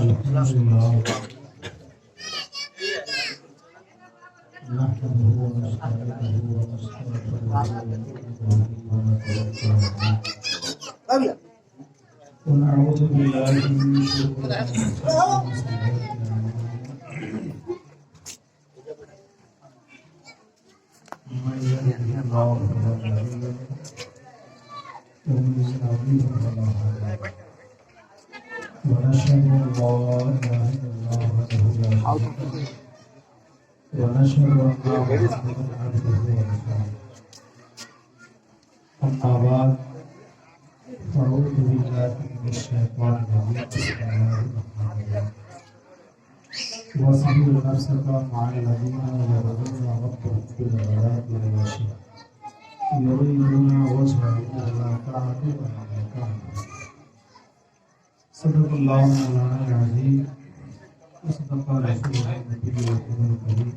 الحمد لله نحمده ونستعينه ونستغفره ونعوذ بالله من شرور انفسنا وسيئات اعمالنا من يهده الله فلا مضل له ومن يضلل فلا هادي له ونشهد ان لا اله الا الله وحده لا شريك له ونشهد ان محمدا عبده ورسوله اما بعد أعوذ بالله من الشيطان الرجيم بسم الله الرحمن الرحيم واصبر نفسك مع الذين يدعون ربهم بالغداة والعشي يريدون وجهه ولا تعد ولا صدق الله مولانا العظيم وصدق رسوله النبي الكريم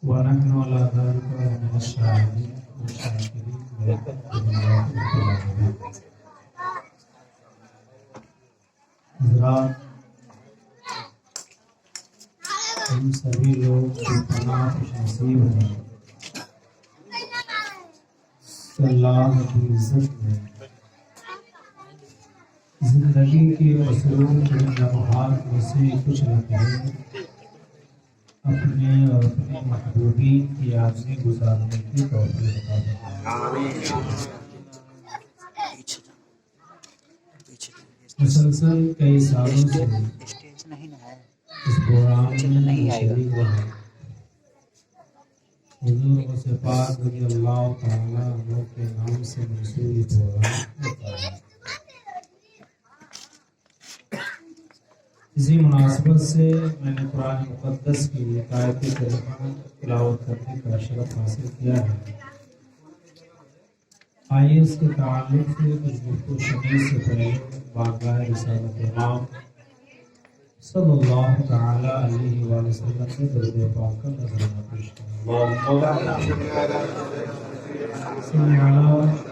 ونحن على ذلك من الشاهدين والشاكرين حضرات، ہم سبھی لوگ پناہ خوش نصیب ہیں کہ اللہ کی عزت نے زندگی کے مصروف لمحات میں سے کچھ نہ کریں اپنے اور اپنے محبوبین کی یاد میں گزارنے کی توفیق عطا فرمائے۔ مسلسل کئی سالوں سے اس پروگرام میں شریک رہے حضور غوث پاک رضی اللہ تعالی عنہ کے نام سے منسوب یہ پروگرام ہوتا ہے۔ اسی مناسبت سے میں نے قرآن مقدس کی آیت کریمہ تلاوت کرنے کا شرف حاصل کیا ہے۔ آئیے اس کے تعلق سے کچھ گفت و شنید سے پہلے بارگاہ رسالت امام صلی اللہ تعالی علیہ وآلہ وسلم سے درود پاک کا نذرانہ پیش کریں۔ صلی اللہ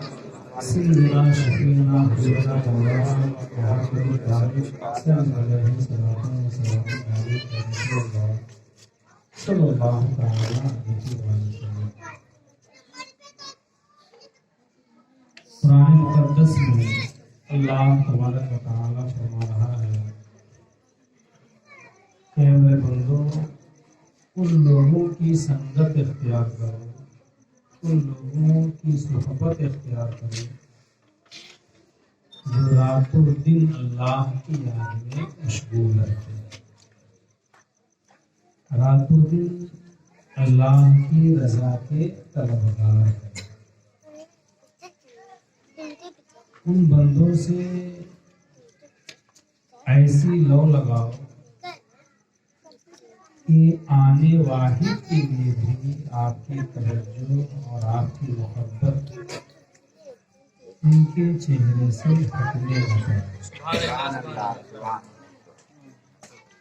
سیدنا شفیعنا حضورنا مولانا محمد طارق صلی اللہ علیہ وسلم صلی اللہ تعالی علیہ وسلم۔ قرآن مقدس میں اللہ تبارک و تعالی فرما رہا ہے کہ میرے بندو ان لوگوں کی سنگت اختیار کرو، ان لوگوں کی صحبت اختیار کرو جو رات و دن اللہ کی یاد میں مشغول رہتے ہیں، رات و دن اللہ کی رضا کے طلبگار ہیں۔ ان بندوں سے ایسی لو لگاؤ کہ آنے واحد کے لیے بھی آپ کی توجہ اور آپ کی محبت ان کے چہرے سے ہٹنے لگے۔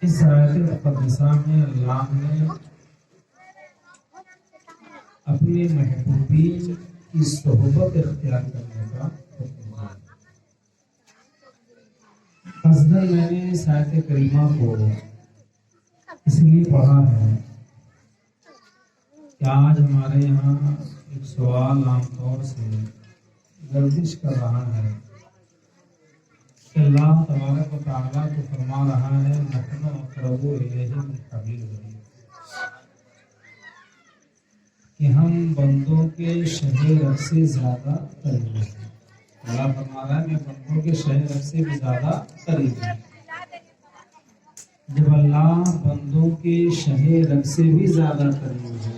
اس آیت مقدسہ میں اللہ نے اپنے محبوبین کی صحبت اختیار کرنے کا حکم دیا۔ قصداً میں نے اس آیت کریمہ کو اس لیے پڑھا ہے کہ آج ہمارے یہاں ایک سوال عام طور سے گردش کر رہا ہے کہ اللہ تبارک و تعالیٰ کو فرما رہا ہے نحن اقرب الیہ من حبل الورید، کہ ہم بندوں کے شہ رگ سے زیادہ قریب ہیں۔ اللہ فرما رہا ہے میں بندوں کے شہ رگ سے بھی زیادہ قریب ہوں۔ جب اللہ بندوں کے شہ رگ سے بھی زیادہ قریب ہے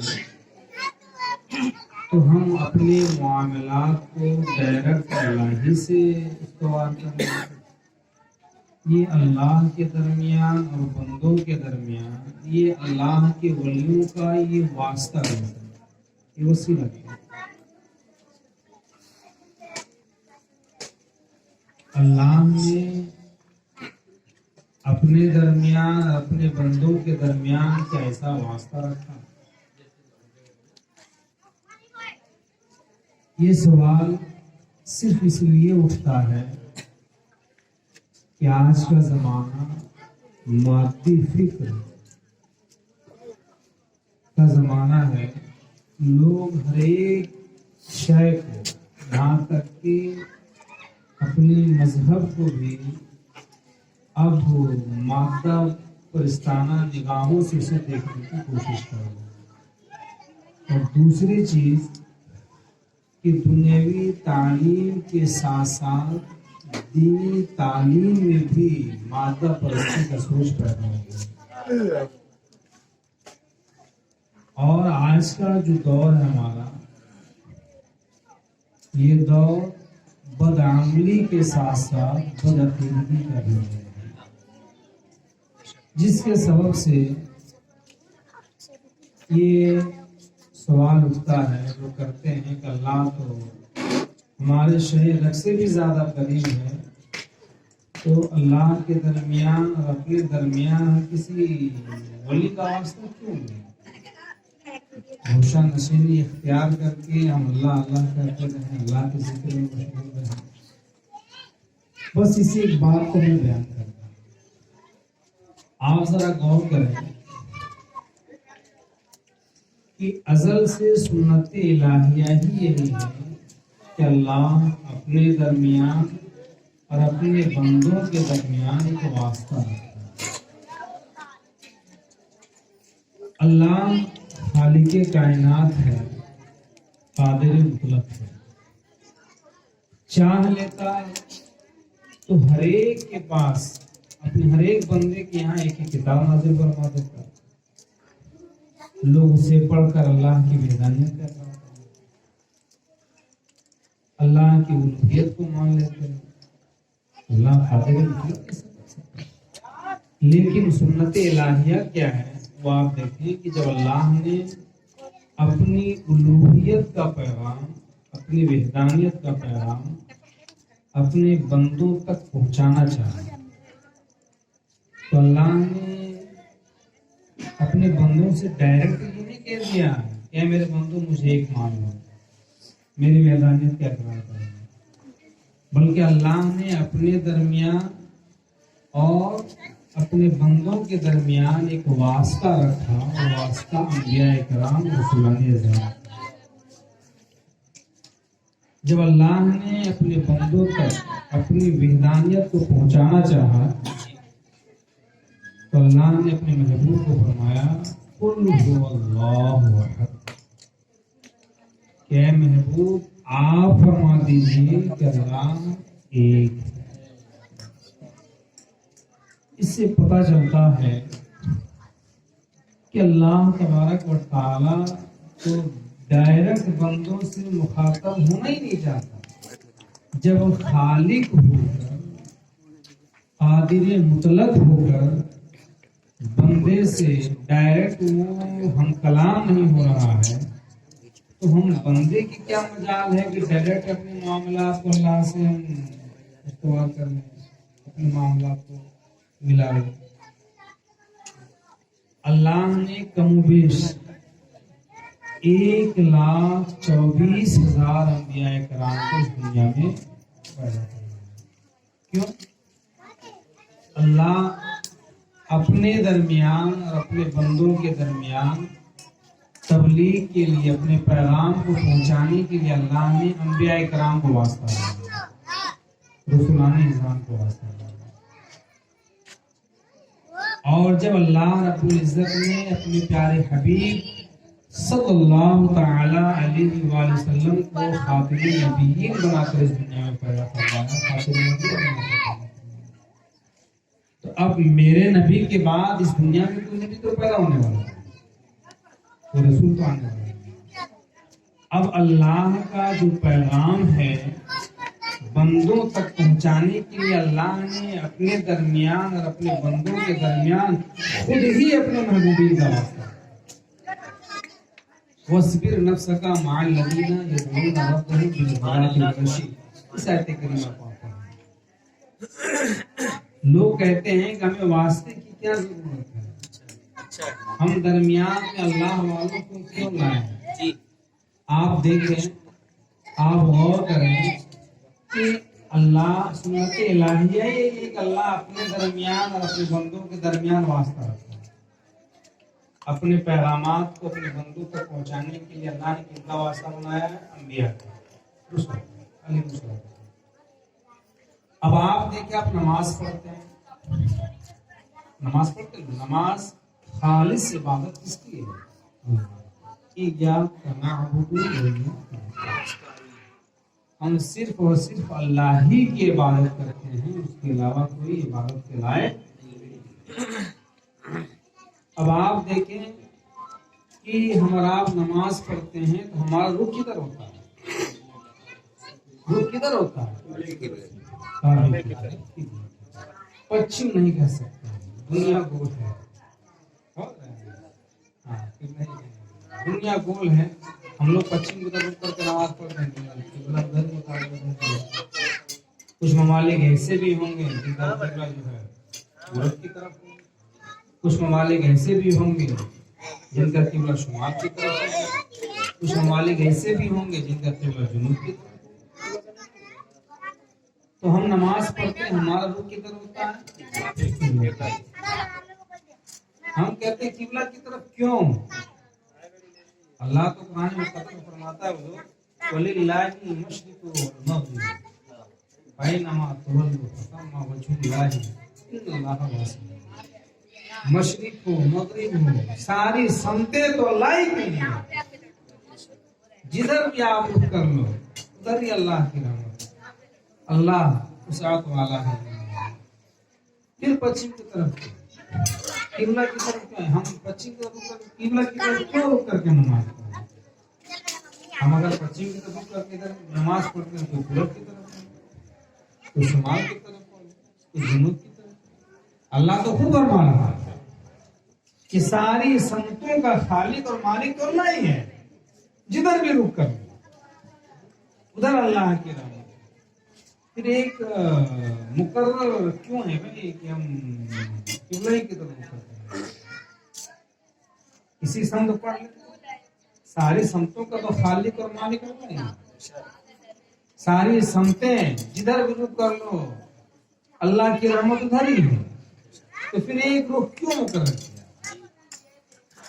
تو ہم اپنے معاملات کو ڈائریکٹ اللہ سے استوار کریں۔ یہ اللہ کے درمیان اور بندوں کے درمیان یہ اللہ کے ولیوں کا یہ واسطہ رہتا ہے، یہ وسیلہ ہے۔ اللہ نے اپنے درمیان اپنے بندوں کے درمیان کیسا واسطہ رکھا؟ یہ سوال صرف اس لیے اٹھتا ہے کہ آج کا زمانہ مادی فکر کا زمانہ ہے. لوگ ہر ایک شے کو، یہاں تک کہ اپنی مذہب کو بھی اب مادہ پرستانہ نگاہوں سے اسے دیکھنے کی کوشش کر رہے ہیں. اور دوسری چیز کہ دنیاوی تعلیم کے ساتھ ساتھ دینی تعلیم میں بھی مادہ پرستی کا سوچ پیدا ہو گیا. اور آج کا جو دور ہے ہمارا، یہ دور بدعملی کے ساتھ ساتھ بدعقیدگی کا بھی ہے، جس کے سبب سے یہ سوال اٹھتا ہے جو کرتے ہیں کہ اللہ تو ہمارے شہر رگ سے بھی زیادہ قریب ہے، تو اللہ کے درمیان اور اپنے درمیان کسی ولی کا واسطہ کیوں نہیں؟ روشن نشینی اختیار کر کے ہم اللہ اللہ کرتے رہیں، اللہ کے ذکر میں مشغول رہیں. بس اسی ایک بات کو میں بیان کرتا ہوں. آپ ذرا غور کریں کہ ازل سے سنت الہیہ ہی یہی ہے کہ اللہ اپنے درمیان اور اپنے بندوں کے درمیان ایک واسطہ رکھتا ہے. اللہ خالق کائنات ہے، قادر مطلق ہے. چاہ لیتا تو ہر ایک کے پاس، اپنے ہر ایک بندے کے یہاں ایک ہی کتاب نازل فرما دیتا. لوگ اسے پڑھ کر اللہ کی وحدانیت کا اقرار کرتے ہیں، اللہ کی الوہیت کو مان لیتے ہیں. اللہ قادر مطلق کیسے کر سکتا ہے؟ لیکن سنت الہیہ کیا ہے؟ وہ آپ دیکھیں کہ جب اللہ نے اپنی الوہیت کا پیغام، اپنی وحدانیت کا پیغام اپنے بندوں تک پہنچانا چاہا، تو اللہ نے اپنے بندوں سے ڈائریکٹ یہ نہیں کہہ دیا کہ میرے بندوں مجھے ایک مان لو، میری وحدانیت کا اقرار کرو، بلکہ اللہ نے اپنے درمیان اور اپنے بندوں کے درمیان ایک واسطہ رکھا، اور واسطہ انبیاء کرام رسولان اعظام. جب اللہ نے اپنے بندوں تک اپنی وحدانیت کو پہنچانا چاہا تو اللہ نے اپنے محبوب کو فرمایا قل هو اللہ احد، کہ اے محبوب آپ فرما دیجیے کہ اللہ ایک. اس سے پتہ چلتا ہے کہ اللہ تبارک و تعالی تو ڈائریکٹ بندوں سے مخاطب ہونا ہی نہیں چاہتا. جب خالق ہو کر، قادر مطلق ہو کر بندے سے ڈائریکٹ وہ ہم کلام نہیں ہو رہا ہے، تو ہم بندے کی کیا مجال ہے کہ ڈائریکٹ اپنے معاملات کو اللہ سے ہم استوار کر لیں، اپنے معاملات کو ملا لیں. اللہ نے کم و بیش 1,24,000 انبیاء کرام کو اس دنیا میں پیدا کیا. کیوں؟ اللہ اپنے درمیان اور اپنے بندوں کے درمیان تبلیغ کے لیے، اپنے پیغام کو پہنچانے کے لیے اللہ نے انبیاء کرام کو واسطہ دیا، رسولان اعظام کو واسطہ دیا. اور جب اللہ رب العزت نے اپنے پیارے حبیب صلی اللہ تعالی علیہ وآلہ وسلم کو خاتم نبیین بنا کر اس دنیا میں پیدا فرمایا، خاتم نبی بنا کر پیدا فرمایا، تو اب میرے نبی کے بعد اس دنیا میں کوئی نبی تو پیدا ہونے والا ہے، کوئی رسول تو آنے والا ہے. اب اللہ کا جو پیغام ہے بندوں تک پہنچانے کے لیے اللہ نے اپنے درمیان اور اپنے بندوں کے درمیان خود ہی اپنے محبوبین کا واسطہ. وَاصْبِرْ نَفْسَكَ مَعَ الَّذِينَ يَدْعُونَ رَبَّهُم بِالْغَدَاةِ وَالْعَشِيِّ. اس آیت کریمہ کو آپ پڑھیں. لوگ کہتے ہیں کہ ہمیں واسطے کی کیا ضرورت ہے، ہم درمیان میں اللہ والوں کو کیوں لائیں. آپ دیکھیں، آپ غور کریں کہ اللہ سنت الہیہ یہ ہے کہ اللہ اپنے درمیان اور اپنے بندوں کے درمیان واسطہ رکھتا ہے. اپنے پیغامات کو اپنے بندوں تک پہنچانے کے لیے اللہ نے کن کا واسطہ بنایا ہے؟ انبیاء کا. علیہ السلام. اب آپ دیکھیں آپ نماز پڑھتے ہیں، نماز پڑھتے ہیں، نماز خالص عبادت کس کی ہے؟ ہم صرف اور صرف اللہ ہی کی عبادت کرتے ہیں، اس کے علاوہ کوئی عبادت کے لائق نہیں. اب آپ دیکھیں کہ ہم اور آپ نماز پڑھتے ہیں تو ہمارا رخ کدھر ہوتا ہے؟ رخ کدھر ہوتا ہے؟ پچھم نہیں کہہ سکتے، دنیا گول ہے. دنیا گول ہے، ہم لوگ پچھم کی طرف کر کے نماز پڑھتے ہیں. کچھ ممالک ایسے بھی ہوں گے جن کا قبلہ جو ہے پورب کی طرف ہے، کچھ ممالک ایسے بھی ہوں گے جن کا قبلہ شمال کی طرف ہے، کچھ ممالک ایسے بھی ہوں گے جن کا قبلہ جنوب کی طرف ہے. تو ہم نماز پڑھتے ہیں، ہمارا رخ کی طرف ہوتا ہے. ہم کہتے ہیں قبلہ کی طرف کیوں؟ اللہ تو قرآن میں فرماتا ہے وَلِلَّهِ الْمَشْرِقُ وَالْمَغْرِبُ فَأَيْنَمَا تُوَلُّوا فَثَمَّ وَجْهُ اللَّهِ إِنَّ اللَّهَ وَاسِعٌ. مشرق ہو مغرب ہو ساری سمتیں تو اللہ ہی کی ہیں، جدھر بھی آپ رخ کر لو ادھر ہی اللہ کی رحمت، اللہ وسعت والا ہے. پھر پچھم کی طرف قبلہ کی طرف کیا ہے؟ ہم پچھم کی طرف قبلہ کی طرف کیوں رخ کر کے نماز پڑھتے ہیں؟ ہم اگر پچھم کی طرف رخ کر کے نماز پڑھتے ہیں تو پورب کی طرف، تو شمال کی طرف، تو جنوب کی طرف. اللہ تو خود فرما رہا ہے کہ ساری سمتوں کا خالق اور مالک تو اللہ ہی ہے، جدھر بھی رخ کر ادھر اللہ کی رحمت. پھر ایک مقرر کیوں ہے بھائی کہ ہم قبلہ ہی کی طرف رخ کرتے ہیں؟ اسی سمت پڑھ لیتے ہیں، ساری سمتوں کا تو خالق اور مالک اللہ ہی ہے. ساری سمتیں جدھر بھی رخ کر لو اللہ کی رحمت ادھر ہی ہے. تو پھر ایک رخ کیوں مقرر کیا؟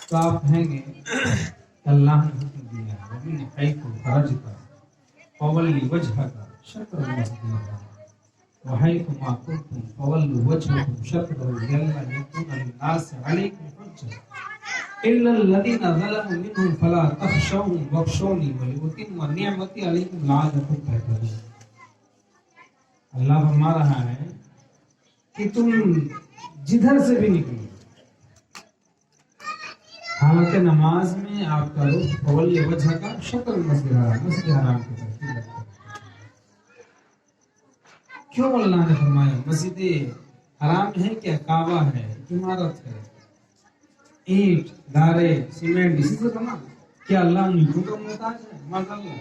تو آپ کہیں گے اللہ نے حکم دیا ہے وَمِنْ حَيْثُ خَرَجْتَ فَوَلِّ وَجْهَكَ شَطْرَ الْمَسْجِدِ الْحَرَامِ وَحَيْثُ مَا كُنْتُمْ فَوَلُّوا وَجْهَكُمْ شَطْرَهُ لِئَلَّا يَكُونَ لِلنَّاسِ عَلَيْكُمْ حُجَّةٌ إِلَّا الَّذِينَ ظَلَمُوا مِنْهُمْ فَلَا تَخْشَوْهُمْ وَاخْشَوْنِي وَلِأُتِمَّ نِعْمَتِي عَلَيْكُمْ لَعَلَّكُمْ تَهْتَدُونَ. اللہ فرما رہا ہے کہ تم جدھر سے بھی نکلو، حالت نماز میں آپ کا رخ فولی وجہ کا شطر المسجد الحرام، مسجد حرام کی طرف. کیوں اللہ نے فرمایا؟ مسجد حرام ہے کیا؟ کعبہ ہے، عمارت ہے، اینٹ گارے سیمنٹ اسی سے بنا. کیا اللہ ان اینٹوں کا محتاج ہے؟ معاذاللہ.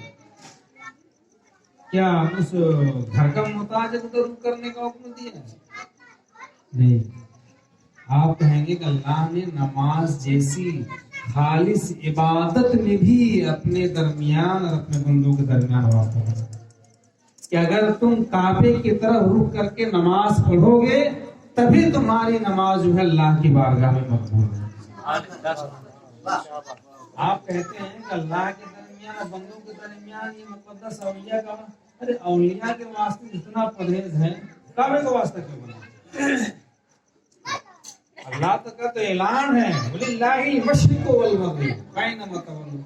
کیا اس گھر کا محتاج ہے تو رخ کرنے کا حکم دیا ہے؟ نہیں. آپ کہیں گے کہ اللہ نے نماز جیسی خالص عبادت میں بھی اپنے درمیان اور اپنے بندوں کے درمیان واسطہ ہے کہ اگر تم کعبے کی طرف رخ کر کے نماز پڑھو گے تبھی تمہاری نماز جو ہے اللہ کی بارگاہ میں مقبول ہے. آپ کہتے ہیں کہ اللہ کے درمیان اور بندوں کے درمیان یہ مقدس اولیاء کا، ارے اولیاء کے واسطے اتنا پرہیز ہے، کعبے کا واسطہ کیوں بنا؟ اللہ کا تو اعلان ہے وَلِلَّهِ الْمَشْرِقُ وَالْمَغْرِبُ أَيْنَمَا تُوَلُّوا.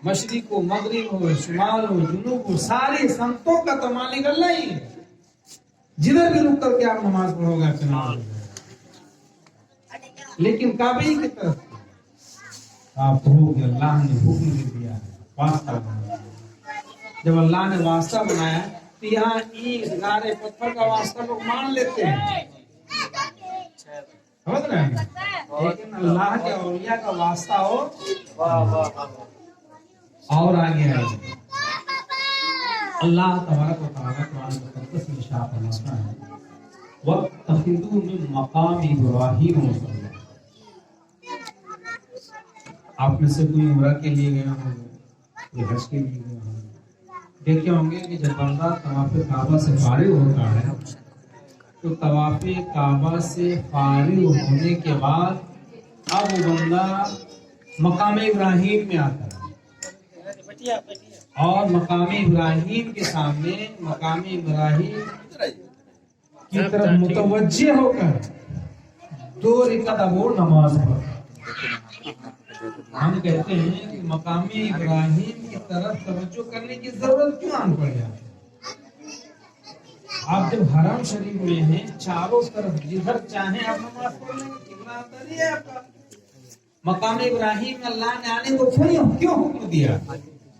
مشرق ہو مغرب ہو شمال ہو جنوب ہو ساری سمتوں کا تو مالک اللہ ہی ہے. جدھر بھی رک کر کے آپ نماز پڑھو گے آپ کی نماز ہو جائے. لیکن کعبے کی طرف آپ کہو گے اللہ نے حکم دے دیا ہے، واسطہ بنایا. جب اللہ نے واسطہ بنایا تو یہاں اینٹ گارے پتھر کا واسطہ لوگ مان لیتے ہیں، سمجھ رہے ہیں، لیکن اللہ کے اولیاء کا واسطہ ہو اور آگے آئیے. اللہ تبارک و تعالیٰ قرآن مقدس میں ارشاد فرماتا ہے وَاتَّخِذُوا مِن مَّقَامِ إِبْرَاهِيمَ مُصَلًّى. آپ میں سے کوئی عمرہ کے لیے گیا ہوگا، کوئی حج کے لیے گیا ہوگا، دیکھے ہوں گے کہ جب بندہ طواف کعبہ سے فارغ ہوتا ہے تو طواف کعبہ سے فارغ ہونے کے بعد اب وہ بندہ مقام ابراہیم میں آتا ہے اور مقام ابراہیم کے سامنے مقام ابراہیم کی طرف متوجہ ہو کر 2 رکعت اب وہ نماز پڑھتا۔ ہم کہتے ہیں کہ مقام ابراہیم کی طرف توجہ کرنے کی ضرورت کیوں آن پڑ جاتی ہے؟ آپ جب حرم شریف میں ہیں چاروں طرف جدھر چاہیں آپ نماز پڑھ لیں، قبلہ آتا نہیں ہے آپ کا۔ مقام ابراہیم میں اللہ نے آنے کو کیوں حکم دیا؟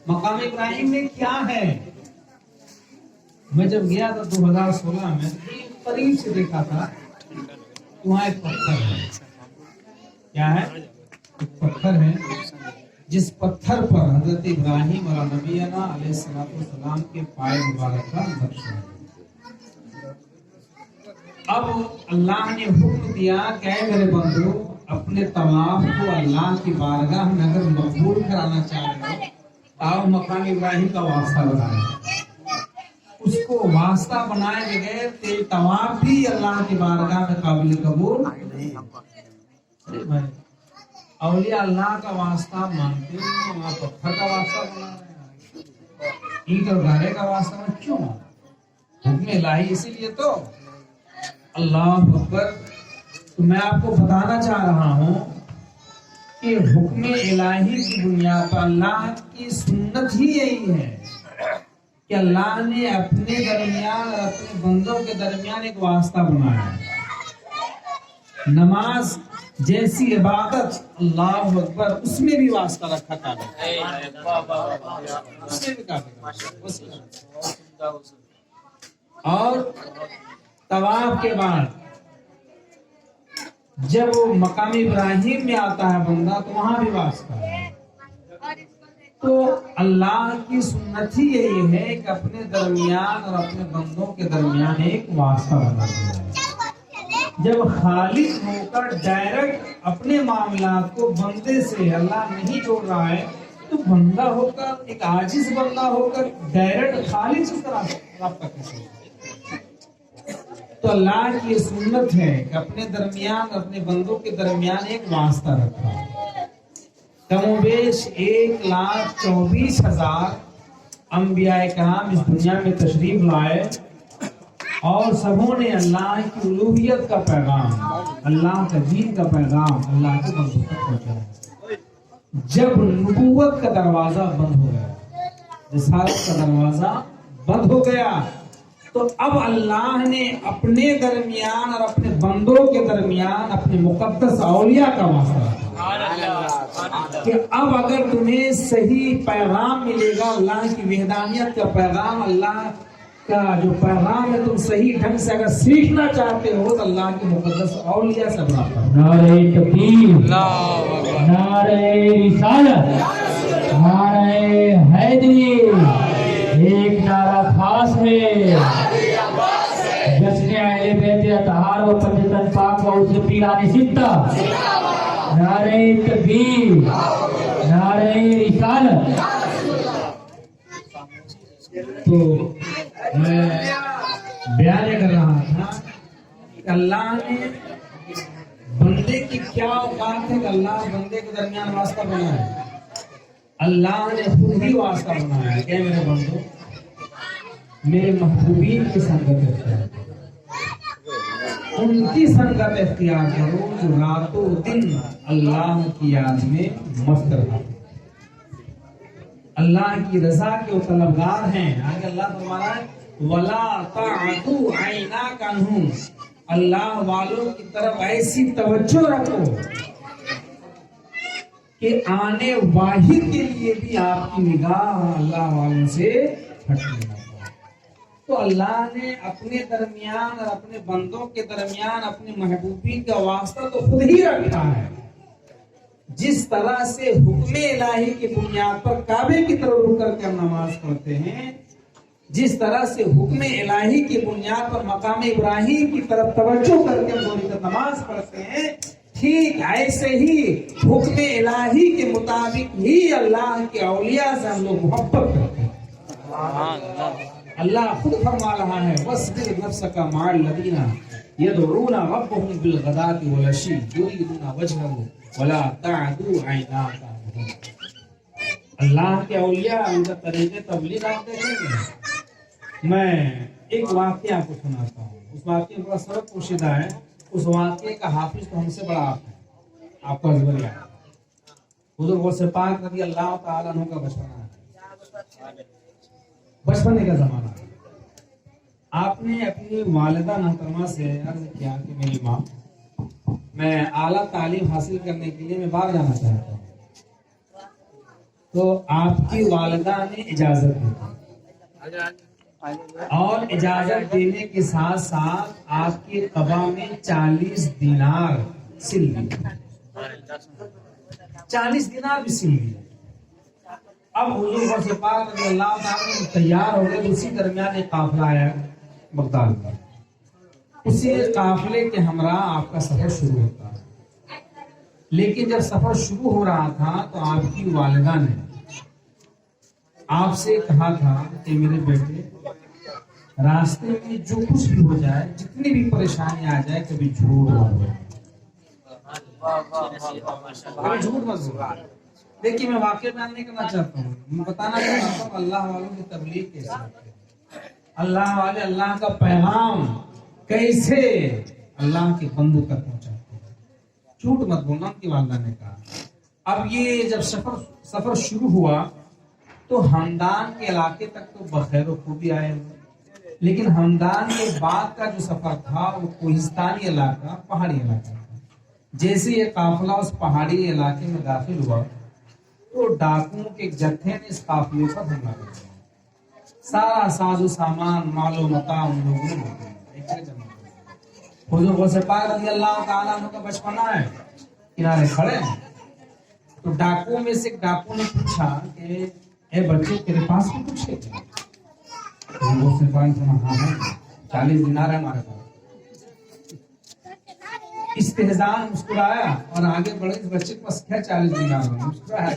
مقام ابراہیم میں کیا ہے؟ میں جب گیا تھا 2016 میں قریب سے دیکھا تھا، وہاں ایک پتھر ہے۔ کیا ہے؟ ایک پتھر ہے جس پتھر پر حضرت ابراہیم اور نبینا علیہ السلام کے پائے مبارک کا نقش ہے۔ اب اللہ نے حکم دیا کہ اے میرے بندو، اپنے طواف کو اللہ کی بارگاہ میں اگر مقبول کرانا چاہ رہے ہو تو مقام ابراہیم کا واسطہ بنائے۔ اس کو واسطہ بنائے بغیر تیرے طواف بھی اللہ کی بارگاہ میں قابل قبول نہیں۔ اولیاء اللہ کا واسطہ مانتے ہیں، وہاں پتھر کا واسطہ بنا رہے ہیں، اینٹ اور گارے کا واسطہ کیوں؟ حکم الہی اسی لیے تو۔ اللہ اکبر۔ تو میں آپ کو بتانا چاہ رہا ہوں کہ حکم الہی کی بنیاد پر اللہ کی سنت ہی یہی ہے کہ اللہ نے اپنے درمیان اور اپنے بندوں کے درمیان ایک واسطہ بنایا ہے۔ نماز جیسی عبادت، اللہ اکبر، اس میں بھی واسطہ رکھا تھا، اس میں بھی کافی۔ اور طواف کے بعد جب وہ مقام ابراہیم میں آتا ہے بندہ تو وہاں بھی واسطہ ہے۔ تو اللہ کی سنت ہی یہی ہے کہ اپنے درمیان اور اپنے بندوں کے درمیان ایک واسطہ بنا دیا ہے۔ جب خالص ہو کر ڈائریکٹ اپنے معاملات کو بندے سے اللہ نہیں جوڑ رہا ہے تو بندہ ہو کر، ایک عاجز بندہ ہو کر ڈائریکٹ خالص اس طرح رابطہ کیسے؟ تو اللہ کی سنت ہے کہ اپنے درمیان اپنے بندوں کے درمیان ایک واسطہ رکھا۔ کم و بیش 1,24,000 انبیاء کرام اس دنیا میں تشریف لائے اور سبوں نے اللہ کی الوہیت کا پیغام، اللہ کا دین کا پیغام اللہ کے بندوں تک پہنچایا۔ جب نبوت کا دروازہ بند ہو گیا، رسالت کا دروازہ بند ہو گیا، تو اب اللہ نے اپنے درمیان اور اپنے بندوں کے درمیان اپنے مقدس اولیاء کا واسطہ رکھا کہ اب اگر تمہیں صحیح پیغام ملے گا، اللہ کی وحدانیت کا پیغام، اللہ کا جو پیغام ہے، تم صحیح ڈھنگ سے اگر سیکھنا چاہتے ہو تو اللہ کے مقدس اولیاء سے رابطہ۔ نعرہ تکبیر، نعرہ رسالت، نعرہ حیدری۔ ایک نعرہ خاص ہے، جشن اہل بیت اطہار و پنجتن پاک و عرس پیران ستہ۔ نعرہ تکبیر، نعرہ رسالت۔ تو میں بیان کر رہا تھا کہ اللہ نے بندے کی کیا اوقات ہے کہ اللہ بندے کے درمیان واسطہ بنایا ہے۔ اللہ نے خود ہی واسطہ بنایا ہے کہ میرے بندو، میرے محبوبین کی سنگت اختیار کرو، ان کی سنگت اختیار کرو جو رات و دن اللہ کی یاد میں مست رہا، اللہ کی رضا کے وہ طلبگار ہیں۔ آگے اللہ فرمانا ہے وَلَا تَعْدُ عَيْنَاكَ عَنْهُمْ، اللہ والوں کی طرف ایسی توجہ رکھو کہ آنے واحد کے لیے بھی آپ کی نگاہ اللہ والوں سے ہٹنے لگا۔ تو اللہ نے اپنے درمیان اور اپنے بندوں کے درمیان اپنے محبوبین کا واسطہ تو خود ہی رکھا ہے۔ جس طرح سے حکم الہی کی بنیاد پر کعبے کی طرف رک کر کے ہم نماز پڑھتے ہیں، جس طرح سے حکم الہی کی بنیاد پر مقام ابراہیم کی طرف توجہ کر کے ہم 2 رکعت نماز پڑھتے ہیں، ٹھیک ایسے ہی حکم الہی کے مطابق ہی اللہ کے اولیاء سے ہم لوگ محبت کرتے ہیں۔ اللہ خود فرما رہا ہے وَاصْبِرْ نَفْسَكَ مَعَ الَّذِينَ يَدْعُونَ رَبَّهُمْ بِالْغَدَاةِ وَالْعَشِيِّ يُرِيدُونَ وَجْهَهُ وَلَا تَعْدُ عَيْنَاكَ عَنْهُمْ. اللہ کے اولیاء ان کا طریقے تبلیغ آپ دیکھیں گے. میں ایک واقعہ آپ کو سناتا ہوں. اس واقعے کا سبق پوشیدہ ہے. اس واقعے کا حافظ تو ہم سے بڑا آپ ہے, آپ کو ازبر یاد. حضور غوث پاک رضی اللہ تعالیٰ عنہ کا بچپنا ہے, بچپنے کا زمانہ ہے. آپ نے اپنی والدہ محترمہ سے عرض کیا کہ میری ماں, میں اعلیٰ تعلیم حاصل کرنے کے لیے میں باہر جانا چاہتا ہوں. تو آپ کی والدہ نے اجازت دی, اور اجازت دینے کے ساتھ ساتھ آپ کی قبا میں 40 دینار سل دیے, 40 دینار بھی سل دیے. اب حضور غوث پاک رضی اللہ تعالیٰ تیار ہو گئے. اسی درمیان ایک قافلہ آیا بغداد میں. اسی قافلے کے ہمراہ آپ کا سفر شروع ہوتا ہے. لیکن جب سفر شروع ہو رہا تھا تو آپ کی والدہ نے آپ سے کہا تھا کہ میرے بیٹے, راستے میں جو کچھ بھی ہو جائے, جتنی بھی پریشانی آ جائے, کبھی جھوٹ مت بولو, کبھی جھوٹ مت بولو. دیکھیے میں واقعہ بیان نہیں کرنا چاہتا ہوں, میں بتانا چاہتا ہوں اللہ والوں کی تبلیغ کیسے ہوتی ہے, اللہ والے اللہ کا پیغام کیسے اللہ کے بندوں تک پہنچاتے ہیں. جھوٹ مت بولنا, ان کی والدہ نے کہا. اب یہ جب سفر شروع ہوا تو ہمدان کے علاقے تک تو بخیر و خوبی آئے ہوئے, لیکن ہمدان کے بعد کا جو سفر تھا وہ کوہستانی علاقہ, پہاڑی علاقہ تھا. جیسے یہ قافلہ اس پہاڑی علاقے میں داخل ہوا تو ڈاکوؤں کے ایک جتھے نے اس قافلے پر حملہ کر دیا. سارا ساز و سامان, مال و متاع ان لوگوں نے حضور غوث پاک رضی اللہ تعالیٰ عنہ کا بچپنا ہے, کنارے کھڑے ہیں. تو ڈاکوؤں میں سے ایک ڈاکو نے پوچھا کہ اے بچے تیرے پاس بھی کچھ ہے کیا؟ حضور غوث پاک نے کہا ہاں 40 دینار ہے ہمارے پاس. استہزاء مسکرایا اور آگے بڑھے. اس بچے کے پاس کیا 40 دینار ہے؟ مسکرایا.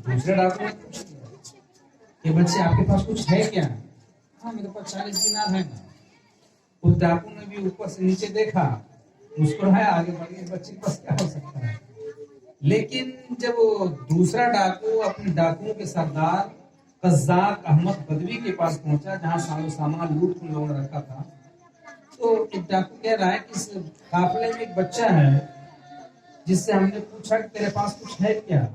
دوسرے ڈاکو نے پوچھا کہ بچے آپ کے پاس کچھ ہے کیا؟ ہاں میرے پاس 40 دینار ہے. اس ڈاکو نے بھی اوپر سے نیچے دیکھا, مسکرایا, آگے بڑھے. بچے کے پاس کیا ہو سکتا ہے؟ لیکن جب وہ دوسرا ڈاکو اپنے ڈاکوؤں کے سردار قزاق احمد بدوی کے پاس پہنچا, جہاں ساز و سامان لوٹ کے لوگوں نے رکھا تھا, تو ایک ڈاکو کہہ رہا ہے کہ اس قافلے میں ایک بچہ ہے جس سے ہم نے پوچھا کہ تیرے پاس کچھ ہے کیا؟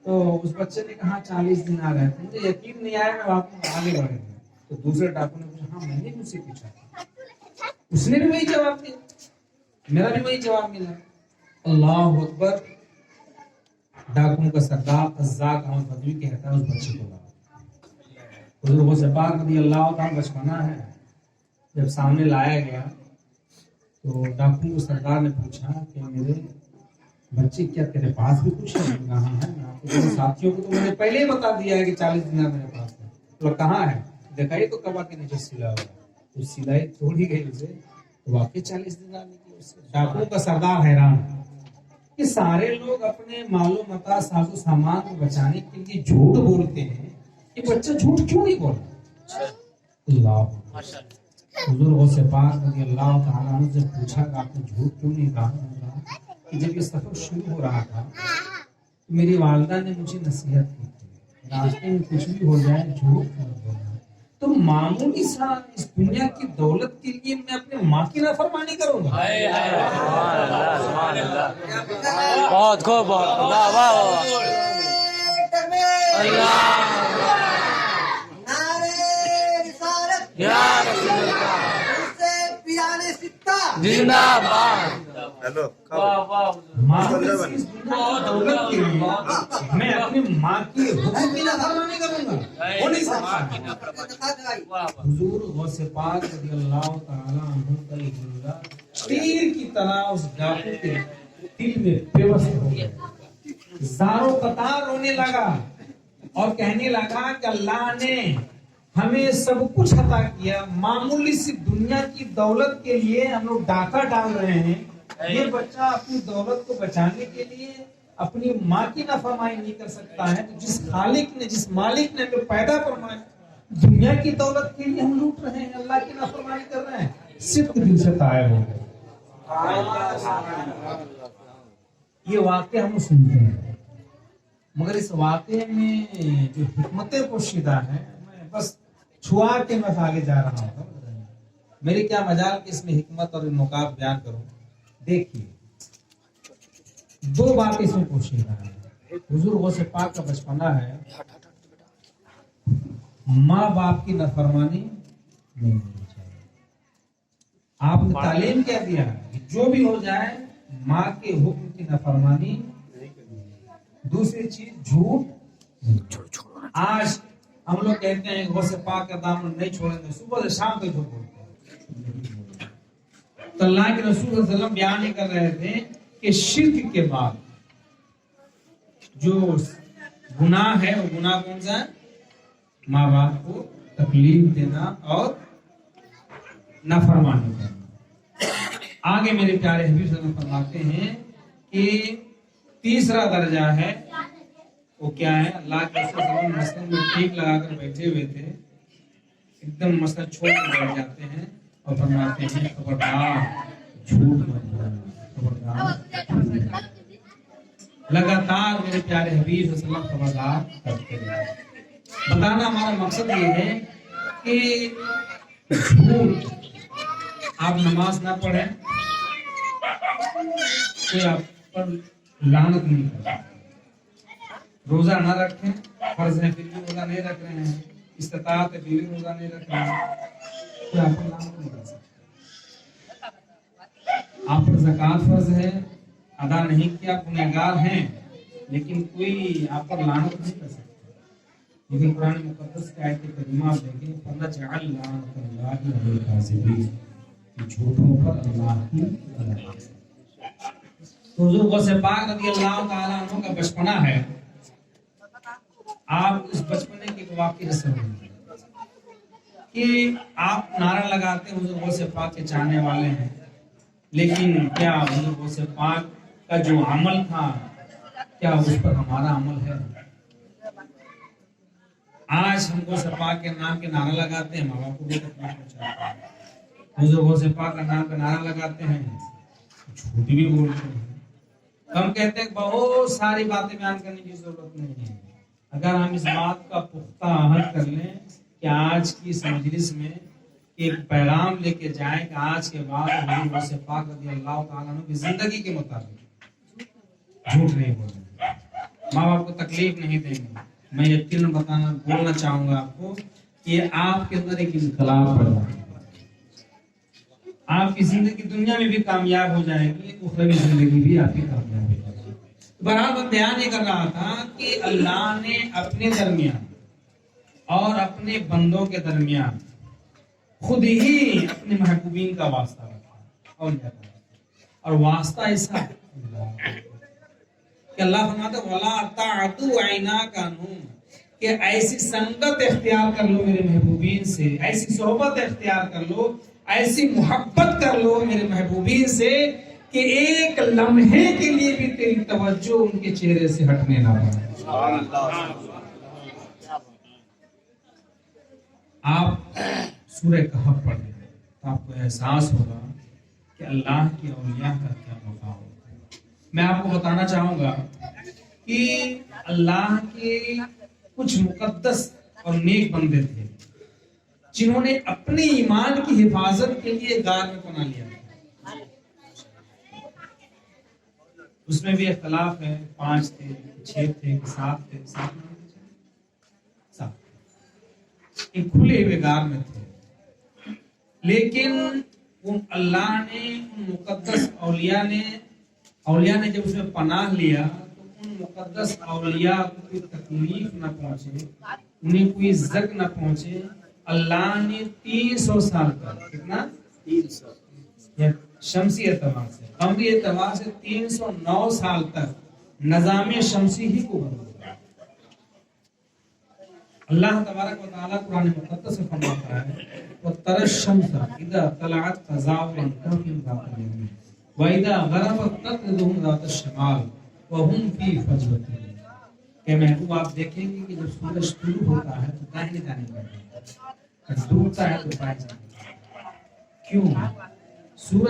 تو اس بچے نے کہا 40 دینار ہے. مجھے یقین نہیں آیا, میں واپس آگے بڑھ گیا. تو دوسرے ڈاکو نے پوچھا ہاں میں نے مجھ سے پوچھا. اس نے بھی وہی جواب دیا, میرا بھی وہی جواب ملا. اللہ اکبر. ڈاکوؤں کا سردار قزاق احمد بدوی کہتا ہے اس بچے کو حضور غوث پاک رضی اللہ تعالیٰ بچپنا ہے. جب سامنے لایا گیا تو ڈاکوؤں کے سردار نے پوچھا کہ میرے بچے کیا تیرے پاس بھی کچھ ہے؟ کہاں ہے؟ میں ساتھیوں کو تو میں نے پہلے ہی بتا دیا ہے کہ 40 دینار میرے پاس ہے. تو کہاں ہے؟ دیکھا یہ تو کبا کے نیچے سلا ہوا, تو سلائی توڑی گئی اسے, تو واقعی 40 دینار نکلی اس سے. ڈاکوؤں کا سردار حیران کہ سارے لوگ اپنے مال و متاع, ساز و سامان کو بچانے کے لیے جھوٹ بولتے ہیں, یہ بچہ جھوٹ کیوں نہیں بولا؟ اللہ. حضور غوث پاک رضی اللہ تعالیٰ عنہ سے پوچھا کہ آپ نے جھوٹ کیوں نہیں کہا؟ کہ جب یہ سفر شروع ہو رہا تھا تو میری والدہ نے مجھے نصیحت کی تھی, راستے میں کچھ بھی ہو جائے جھوٹ مت بولنا. تو معمولی سا اس دنیا کی دولت کے لیے میں اپنے ماں کی نافرمانی کروں گا؟ بہت خوب, واہ واہ. زندہ باد. دولت کے لیے میں اپنی ماں کی حکم کی نافرمانی کروں گا؟ وہ نہیں سکتا. حضور غوث پاک رضی اللہ تعالیٰ عنہ کا یہ جملہ تیر کی طرح اس ڈاکو کے دل میں پیوست ہو گیا. زاروں قطار رونے لگا اور کہنے لگا کہ اللہ نے ہمیں سب کچھ عطا کیا, معمولی سی دنیا کی دولت کے لیے ہم لوگ ڈاکہ ڈال رہے ہیں. یہ بچہ اپنی دولت کو بچانے کے لیے اپنی ماں کی نافرمانی نہیں کر سکتا ہے تو جس خالق نے جس مالک نے ہمیں پیدا فرمایا دنیا کی دولت کے لیے ہم لوٹ رہے ہیں اللہ کی نافرمانی کر رہے ہیں صدق دل سے طائب ہو گئے یہ واقعہ ہم سنتے ہیں مگر اس واقعے میں جو حکمتیں پوشیدہ ہیں میں بس چھوا کے میں آگے جا رہا ہوں میری کیا مجال کہ اس میں حکمت اور نکات بیان کروں دیکھیے دو باتیں اس میں پوشیدہ ہیں حضور غوث پاک کا بچپنا ہے ماں باپ کی نافرمانی نہیں ہونی چاہیے آپ نے تعلیم کیا دیا کہ جو بھی ہو جائے ماں کے حکم کی نافرمانی دوسری چیز جھوٹ آج ہم لوگ کہتے ہیں غوث پاک کا دامن نہیں چھوڑیں گے صبح سے شام تک جھوٹ بولتے ہیں تو اللہ کے رسول صلی اللہ علیہ وسلم بیان ہی کر رہے تھے کہ شرک کے بعد جو گناہ ہے وہ گناہ کون سا ہے ماں باپ کو تکلیف دینا اور نافرمانی کرنا آگے میرے پیارے حبیب صلی اللہ علیہ وسلم فرماتے ہیں کہ تیسرا درجہ ہے وہ کیا ہے اللہ کے رسول صلی اللہ علیہ وسلم مسجد میں ٹیک لگا کر بیٹھے ہوئے تھے ایک دم مسجد چھوڑ کر بیٹھ جاتے ہیں اور فرماتے ہیں خبردار جھوٹ مت بولنا خبردار لگاتار میرے پیارے حبیب صلی اللہ علیہ وسلم خبردار کرتے رہے بتانا ہمارا مقصد یہ ہے کہ جھوٹ آپ نماز نہ پڑھیں کوئی آپ پر لعنت نہیں کرتا روزہ نہ رکھیں فرض ہے پھر بھی روزہ نہیں رکھ رہے ہیں استطاعت ہے پھر بھی روزہ نہیں رکھ رہے ہیں کوئی آپ پر لعنت نہیں کر سکتا آپ پر زکوٰۃ فرض ہے ادا نہیں کیا گنہگار ہیں لیکن کوئی آپ پر لعنت نہیں کر سکتا لیکن قرآن مقدس کی آیت کریمہ آپ دیکھیں فَلَجْعَلْ لَعْنَتَ اللَّهِ عَلَى الْكَاذِبِينَ جھوٹوں پر اللہ کی لعنت تو حضور غوث پاک رضی اللہ تعالیٰ عنہ کا بچپنا ہے آپ اس بچپنے کے واقعے سے سمجھیں کہ آپ نعرہ لگاتے ہیں حضور غوث پاک کے چاہنے والے ہیں لیکن کیا حضور غوث پاک کا جو عمل تھا کیا اس پر ہمارا عمل ہے آج ہم غوث پاک کے نام کے نعرہ لگاتے ہیں ماں باپ کو بھی تکلیف پہنچاتے ہیں حضور غوث پاک کا نام کا نعرہ لگاتے ہیں جھوٹ بھی بولتے ہیں ہم کہتے ہیں بہت ساری باتیں بیان کرنے کی ضرورت نہیں ہے اگر ہم اس بات کا پختہ عہد کر لیں کہ آج کی اس مجلس میں ایک پیغام لے کے جائیں کہ آج کے بعد حضور غوث پاک رضی اللہ تعالیٰ عنہ کی زندگی کے مطابق جھوٹ نہیں بولیں ماں باپ کو تکلیف نہیں دیں گے میں یقیناً بولنا چاہوں گا آپ کو کہ آپ کے اندر ایک انقلاب پیدا آپ کی زندگی دنیا میں بھی کامیاب ہو جائے گی اخروی زندگی بھی آپ کی کامیاب ہو جائے گی بہرحال میں بیان یہ کر رہا تھا کہ اللہ نے اپنے درمیان اور اپنے بندوں کے درمیان خود ہی اپنے محبوبین کا واسطہ رکھا اور واسطہ ایسا کہ اللہ فرماتا ہے وَلَا تَعْدُوا عَيْنَاكَ عَنْهُمْ کہ ایسی سنگت اختیار کر لو میرے محبوبین سے ایسی صحبت اختیار کر لو ایسی محبت کر لو میرے محبوبین سے کہ ایک لمحے کے لیے بھی تیری توجہ ان کے چہرے سے ہٹنے نہ پائے آپ سورہ کہف پڑھیں تو آپ کو احساس ہوگا کہ اللہ کی اولیاء کا کیا مقام ہوگا میں آپ کو بتانا چاہوں گا کہ اللہ کے کچھ مقدس اور نیک بندے تھے جنہوں نے اپنے ایمان کی حفاظت کے لیے غار میں پناہ لیا اس میں بھی اختلاف ہے 5 تھے 6 تھے 7 تھے 7 ایک کھلے ہوئے غار میں تھے لیکن اللہ نے ان مقدس اولیاء نے جب اس میں پناہ لیا تو ان مقدس اولیاء کو کوئی تکلیف نہ پہنچے انہیں کوئی زخم نہ پہنچے اللہ نے 300 سال تک کتنا 300 شمسی اعتبار سے قمری اعتبار سے 309 سال تک نظام شمسی ہی کو بنا اللہ تبارک و تعالیٰ قرآن مقدس میں فرماتا ہے وَتَرَى الشَّمْسَ إِذَا طَلَعَتْ تَزَاوَرُ عَنْ كَهْفِهِمْ ذَاتَ الْيَمِينِ وَإِذَا غَرَبَتْ تَقْرِضُهُمْ ذَاتَ الشِّمَالِ وهم فی فجوۃ کہ محبوب آپ دیکھیں گے کہ جب سورج طلوع ہوتا ہے تو دائیں جانب بڑھتا ہے، جب ڈوبتا ہے تو بائیں جانب۔ کیوں؟ سورج